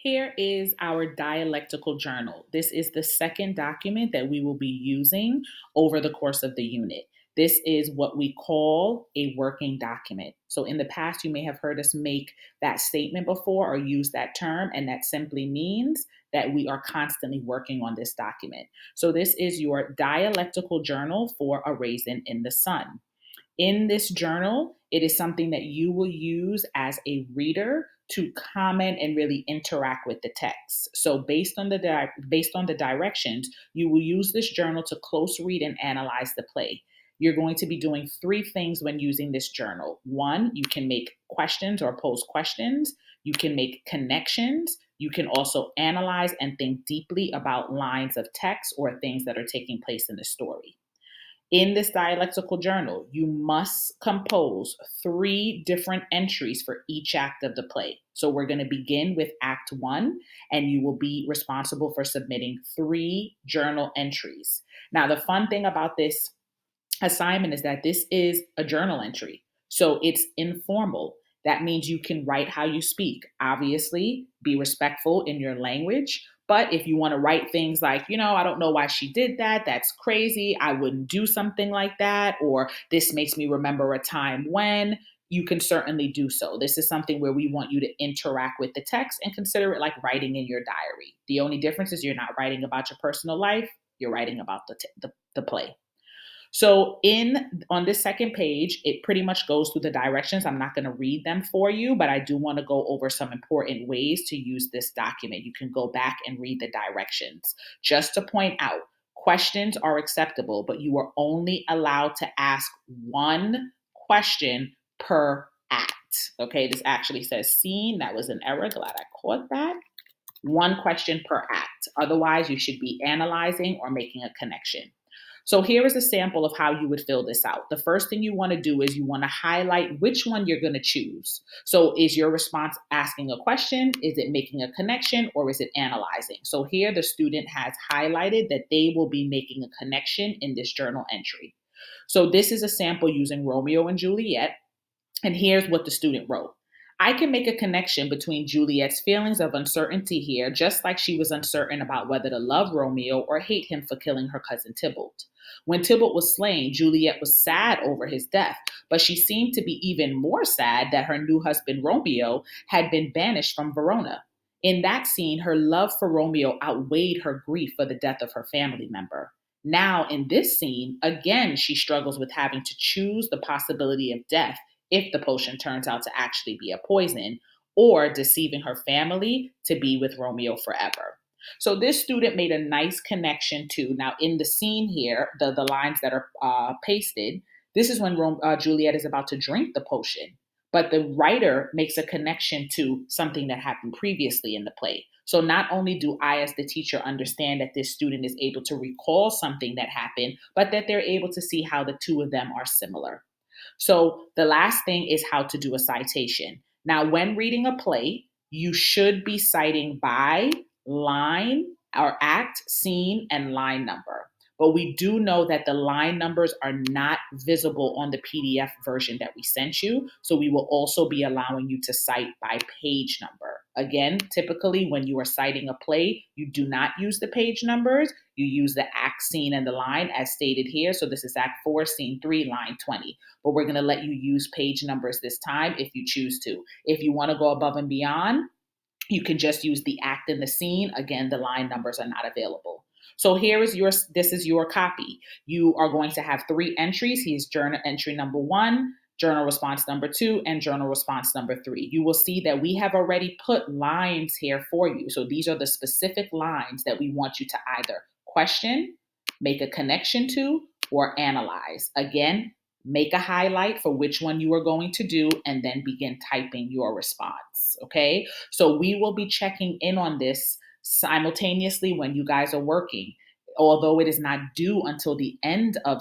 Here is our dialectical journal. This is the second document that we will be using over the course of the unit. This is what we call a working document. So, in the past, you may have heard us make that statement before or use that term, and that simply means that we are constantly working on this document. So, this is your dialectical journal for A Raisin in the Sun. In this journal, it is something that you will use as a reader to comment and really interact with the text. So based on the directions, you will use this journal to close read and analyze the play. You're going to be doing three things when using this journal. One, you can make questions or pose questions. You can make connections. You can also analyze and think deeply about lines of text or things that are taking place in the story. In this dialectical journal, you must compose three different entries for each act of the play. So we're going to begin with Act One, and you will be responsible for submitting three journal entries. Now, the fun thing about this assignment is that this is a journal entry. So it's informal. That means you can write how you speak. Obviously, be respectful in your language. But if you want to write things like, I don't know why she did that. That's crazy. I wouldn't do something like that. Or this makes me remember a time when, you can certainly do so. This is something where we want you to interact with the text and consider it like writing in your diary. The only difference is you're not writing about your personal life, you're writing about the play. So in on this second page, it pretty much goes through the directions. I'm not going to read them for you, but I do want to go over some important ways to use this document. You can go back and read the directions. Just to point out, questions are acceptable, but you are only allowed to ask one question per act. Okay, this actually says scene. That was an error. Glad I caught that. One question per act. Otherwise, you should be analyzing or making a connection. So here is a sample of how you would fill this out. The first thing you want to do is you want to highlight which one you're going to choose. So is your response asking a question? Is it making a connection, or is it analyzing? So here the student has highlighted that they will be making a connection in this journal entry. So this is a sample using Romeo and Juliet. And here's what the student wrote. I can make a connection between Juliet's feelings of uncertainty here, just like she was uncertain about whether to love Romeo or hate him for killing her cousin Tybalt. When Tybalt was slain, Juliet was sad over his death, but she seemed to be even more sad that her new husband Romeo had been banished from Verona. In that scene, her love for Romeo outweighed her grief for the death of her family member. Now, in this scene, again, she struggles with having to choose the possibility of death if the potion turns out to actually be a poison, or deceiving her family to be with Romeo forever. So this student made a nice connection to, now in the scene here, the lines that are pasted, this is when Juliet is about to drink the potion. But the writer makes a connection to something that happened previously in the play. So not only do I, as the teacher, understand that this student is able to recall something that happened, but that they're able to see how the two of them are similar. So the last thing is how to do a citation. Now, when reading a play, you should be citing by line or act, scene, and line number. But we do know that the line numbers are not visible on the PDF version that we sent you. So we will also be allowing you to cite by page number. Again, typically when you are citing a play, you do not use the page numbers. You use the act, scene, and the line as stated here. So this is Act 4, Scene 3, line 20. But we're going to let you use page numbers this time if you choose to. If you want to go above and beyond, you can just use the act and the scene. Again, the line numbers are not available. So this is your copy. You are going to have three entries. Here's journal entry number 1, journal response number 2, and journal response number 3. You will see that we have already put lines here for you. So these are the specific lines that we want you to either question, make a connection to, or analyze. Again, make a highlight for which one you are going to do, and then begin typing your response. Okay? So we will be checking in on this simultaneously when you guys are working. although it is not due until the end of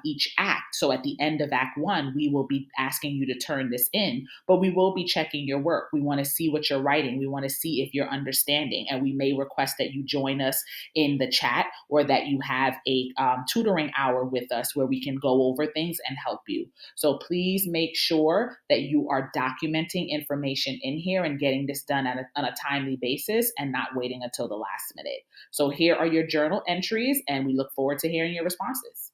each act. So at the end of Act One, we will be asking you to turn this in, but we will be checking your work. We want to see what you're writing. We want to see if you're understanding, and we may request that you join us in the chat, or that you have a tutoring hour with us where we can go over things and help you. So please make sure that you are documenting information in here and getting this done on a timely basis and not waiting until the last minute. So here are your journal entries, and we look forward to hearing your responses.